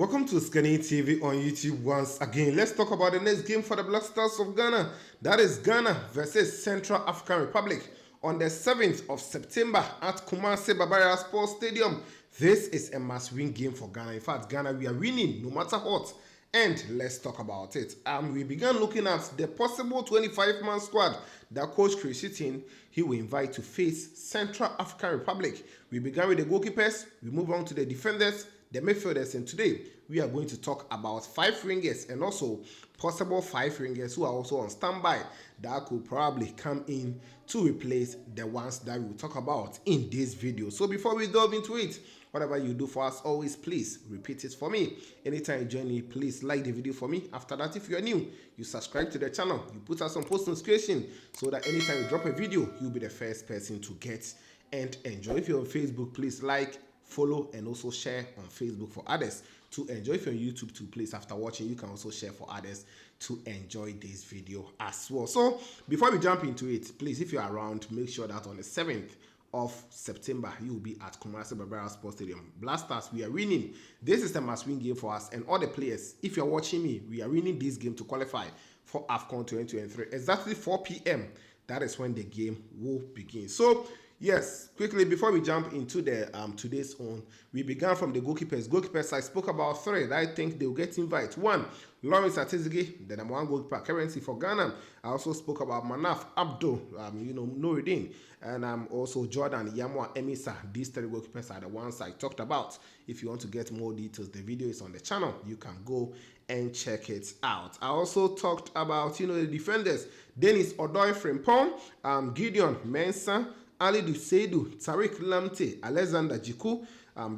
Welcome to Scanning TV on YouTube once again. Let's talk about the next game for the Black Stars of Ghana. That is Ghana versus Central African Republic on the 7th of September at Kumasi Barbarian Sports Stadium. This is a must-win game for Ghana. In fact, Ghana, we are winning no matter what. And let's talk about it. We began looking at the possible 25-man squad that Coach Chris Hughton he will invite to face Central African Republic. We began with the goalkeepers. We move on to the defenders, the midfielders, and today we are going to talk about 5 wingers and also possible 5 wingers who are also on standby that could probably come in to replace the ones that we will talk about in this video. So before we delve into it, whatever you do for us, always please repeat it for me. Anytime you join me, please like the video for me. After that, if you are new, you subscribe to the channel, you put us on post notification so that anytime we drop a video, you'll be the first person to get and enjoy. If you're on Facebook, please like, follow, and also share on Facebook for others to enjoy. If you're on YouTube too, please, after watching, you can also share for others to enjoy this video as well. So before we jump into it, please, if you're around, make sure that on the 7th of September, you will be at Kumasi Barbarian Sports Stadium. Black Stars, we are winning. This is a must-win game for us and all the players. If you're watching me, we are winning this game to qualify for AFCON 2023. Exactly 4 p.m. That is when the game will begin. So yes, quickly before we jump into the today's own, we began from the goalkeepers. Goalkeepers, I spoke about 3 that I think they will get invite. 1, Lawrence Atizigi, the number 1 goalkeeper currency for Ghana. I also spoke about Manaf Abdul, Noureddin, and also Jordan Yamwa Emisa. These 3 goalkeepers are the ones I talked about. If you want to get more details, the video is on the channel. You can go and check it out. I also talked about the defenders: Dennis Odoi Frimpong, Gideon Mensah, Ali Duseidu, Tariq Lamte, Alexander Jiku,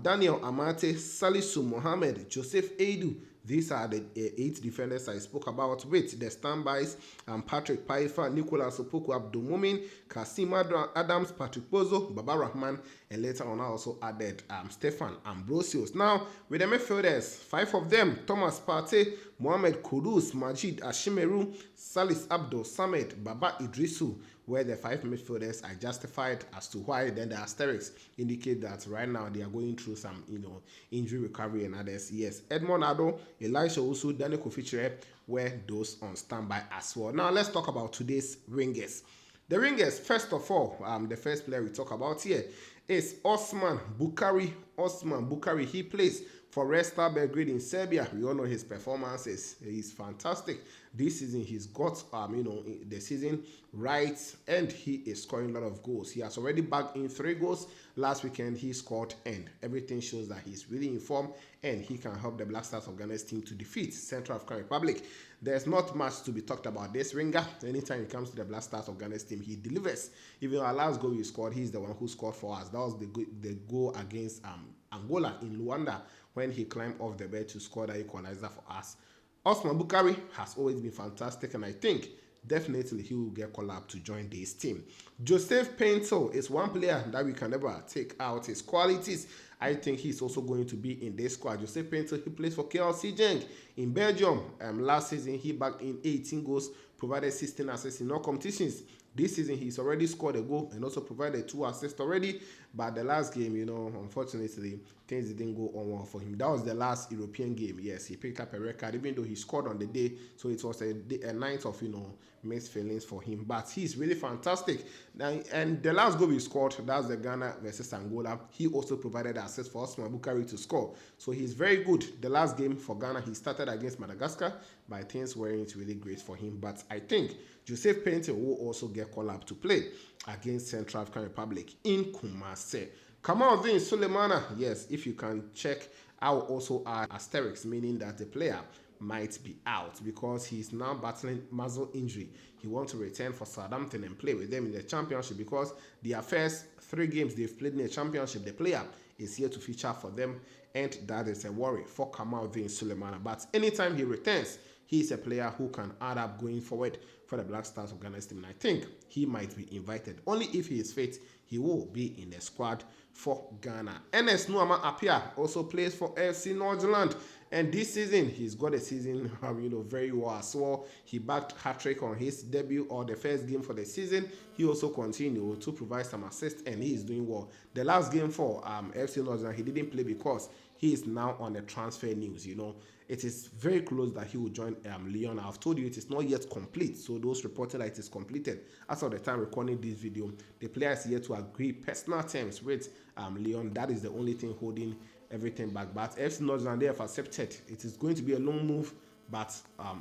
Daniel Amate, Salisu Mohammed, Joseph Ayew. These are the 8 defenders I spoke about with the standbys: Patrick Paifa, Nicolas Opoku, Abdul Mumin, Kasim Adams, Patrick Bozo, Baba Rahman, and later on I also added Stefan Ambrosius. Now with the midfielders, 5 of them: Thomas Partey, Mohamed Kudus, Majid Ashimeru, Salis Abdul Samed, Baba Idrisu, where the 5 midfielders are justified as to why. Then the asterisks indicate that right now they are going through some injury recovery and others. Yes, Edmond Ado, Elisha Owusu, Daniel Kofichire were those on standby as well. Now let's talk about today's wingers. The wingers, first of all, the first player we talk about here is Osman Bukari. Osman Bukari, he plays for Red Star Belgrade in Serbia. We all know his performances. He's fantastic. This season, he's got the season right, and he is scoring a lot of goals. He has already bagged in 3 goals. Last weekend, he scored, and everything shows that he's really in form, and he can help the Black Stars of Ghana's team to defeat Central African Republic. There's not much to be talked about this winger. Anytime it comes to the Black Stars of Ghana's team, he delivers. Even our last goal we scored, he's the one who scored for us. That was the goal against Angola in Luanda, when he climbed off the bed to score the equalizer for us. Osman Bukari has always been fantastic, and I think definitely he will get called up to join this team. Joseph Pinto is one player that we can never take out his qualities. I think he's also going to be in this squad. Joseph Pinto, he plays for KLC Genk in Belgium. Last season, he bagged in 18 goals, provided 16 assists in all competitions. This season, he's already scored a goal and also provided 2 assists already. But the last game, unfortunately, things didn't go on well for him. That was the last European game. Yes, he picked up a record, even though he scored on the day. So it was a night of, mixed feelings for him. But he's really fantastic. And the last goal he scored, that's the Ghana versus Angola. He also provided assist for Osman Bukari to score. So he's very good. The last game for Ghana, he started against Madagascar, but things weren't really great for him. But I think Joseph Pinto will also get called up to play against Central African Republic in Kumasi. Kamaldeen Sulemana, yes, if you can check, I will also add asterisks, meaning that the player might be out because he's now battling muscle injury. He wants to return for Southampton and play with them in the championship because their first 3 games they've played in the championship, the player is here to feature for them, and that is a worry for Kamaldeen Sulemana. But anytime he returns, he's a player who can add up going forward for the Black Stars of Ghana's team. And I think he might be invited. Only if he is fit, he will be in the squad for Ghana. Ernest Owusu also plays for FC Northland. And this season, he's got a season, very well as well. He backed hat-trick on his debut or the first game for the season. He also continued to provide some assists, and he is doing well. The last game for FC Northern, he didn't play because he is now on the transfer news. It is very close that he will join Lyon. I've told you it is not yet complete, so those reporting that it is completed as of the time recording this video, the player is yet to agree personal terms with Lyon. That is the only thing holding everything back. But FC Northern, they have accepted. It is going to be a long move, but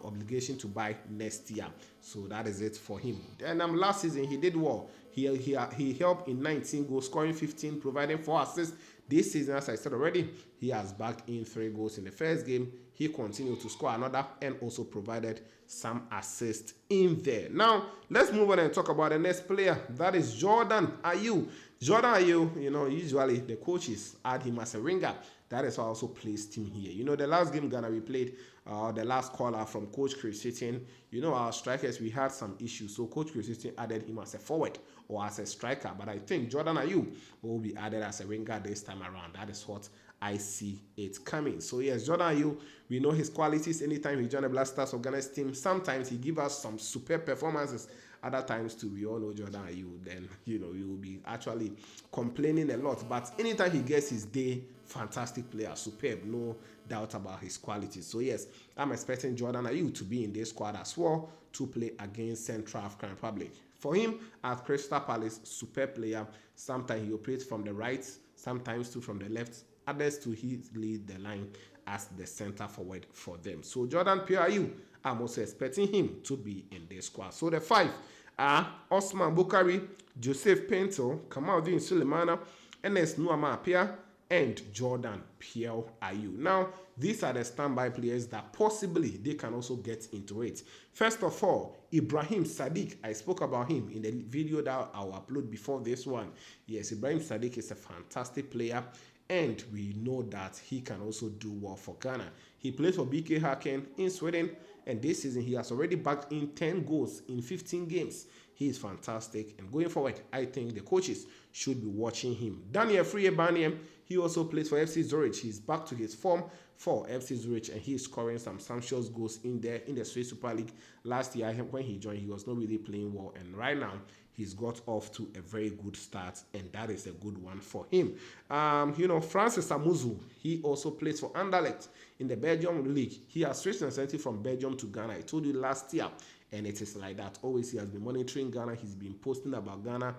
obligation to buy next year. So that is it for him. And last season he did well. He helped in 19 goals, scoring 15, providing 4 assists. This season, as I said already, he has bagged in 3 goals in the first game. He continued to score another and also provided some assists in there. Now, let's move on and talk about the next player. That is Jordan Ayew. Jordan Ayew, usually the coaches add him as a winger. That is why I also placed him here. The last game Ghana we played, the last caller from Coach Chris Hitton, our strikers, we had some issues. So Coach Chris Hitton added him as a forward or as a striker. But I think Jordan Ayew will be added as a winger this time around. That is what I see it coming. So yes, Jordan Ayew, we know his qualities. Anytime he joins the Black Stars of Ghana's team, sometimes he gives us some superb performances. Other times too, we all know Jordan Ayew, then you will be actually complaining a lot. But anytime he gets his day, fantastic player, superb, no doubt about his qualities. So yes, I'm expecting Jordan Ayew to be in this squad as well to play against Central African Republic. For him at Crystal Palace, superb player. Sometimes he operates from the right, sometimes too from the left. Others to he lead the line as the center forward for them. So Jordan Ayew, I'm also expecting him to be in this squad. So the 5 are Osman Bukari, Joseph Pinto, Kamaldeen Sulemana, Ernest Owusu, and Jordan Ayew. Now, these are the standby players that possibly they can also get into it. First of all, Ibrahim Sadiq. I spoke about him in the video that I'll upload before this one. Yes, Ibrahim Sadiq is a fantastic player, and we know that he can also do well for Ghana. He plays for BK Häcken in Sweden, and this season he has already bagged in 10 goals in 15 games. He is fantastic, and going forward, I think the coaches should be watching him. Daniel Friebaniem, he also plays for FC Zurich. He's back to his form for FC Zurich, and he is scoring some sumptuous goals in there in the Swiss Super League. Last year, when he joined, he was not really playing well, and right now, he's got off to a very good start, and that is a good one for him. Francis Amuzu, he also plays for Anderlecht in the Belgium League. He has switched nationality from Belgium to Ghana. I told you last year, and it is like that. Always he has been monitoring Ghana. He's been posting about Ghana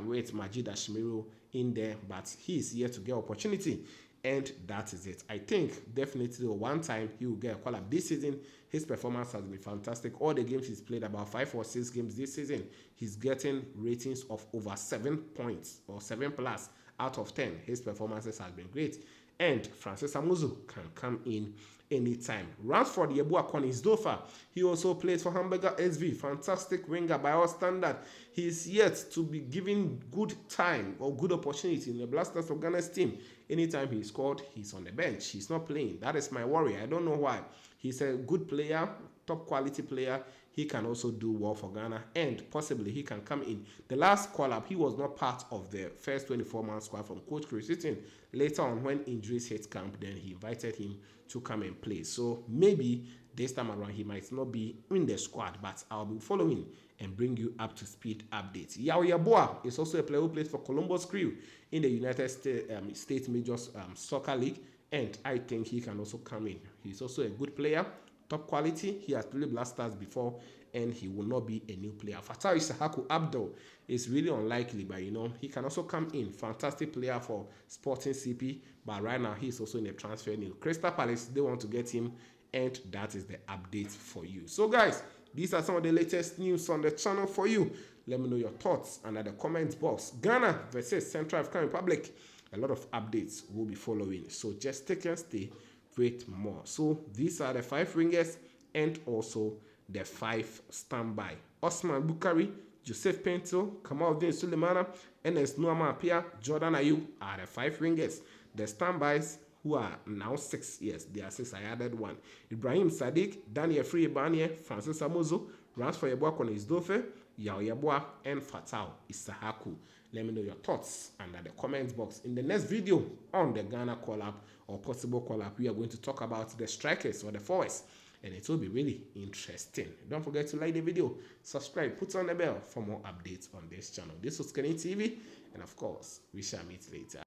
with Majid Ashimiru in there, but he is here to get opportunity, and that is it. I think definitely one time he will get a call up. This season, his performance has been fantastic. All the games he's played, about 5 or 6 games this season, he's getting ratings of over 7 points or 7 plus out of 10. His performances have been great. And Francis Amuzu can come in anytime. Ransford Yeboah-Koningsdorfer, he also plays for Hamburger SV. Fantastic winger by our standard. He is yet to be given good time or good opportunity in the Black Stars of Ghana's team. Anytime he scored, he's on the bench. He's not playing. That is my worry. I don't know why. He's a good player, top quality player. He can also do well for Ghana, and possibly he can come in. The last call-up, he was not part of the first 24-man squad from Coach Chris Hitton. Later on, when injuries hit camp, then he invited him to come and play. So maybe this time around, he might not be in the squad, but I'll be following and bring you up to speed updates. Ayew Yeboah is also a player who plays for Columbus Crew in the United States Major Soccer League, and I think he can also come in. He's also a good player, top quality. He has played Black Stars before, and he will not be a new player. Fatai Issahaku Abdul is really unlikely, but he can also come in. Fantastic player for Sporting CP, but right now he's also in the transfer news. Crystal Palace, they want to get him, and that is the update for you. So guys, these are some of the latest news on the channel for you. Let me know your thoughts under the comments box. Ghana versus Central African Republic. A lot of updates will be following. So just take and stay. Wait more. So these are the 5 wingers and also the 5 standby. Osman Bukari, Joseph Pinto, Kamaldeen Sulemana, Ernest Owusu, Jordan Ayew are the 5 wingers. The standbys, who are now 6, yes, they are 6, I added 1. Ibrahim Sadiq, Daniel Friebaniem, Francis Amuzu, Ransford Yeboah-Koningsdorfer, Ayew Yeboah, and Fatai Issahaku. Let me know your thoughts under the comments box. In the next video on the Ghana call-up or possible call-up, we are going to talk about the strikers or the forwards, and it will be really interesting. Don't forget to like the video, subscribe, put on the bell for more updates on this channel. This was Kenny TV, and of course, we shall meet later.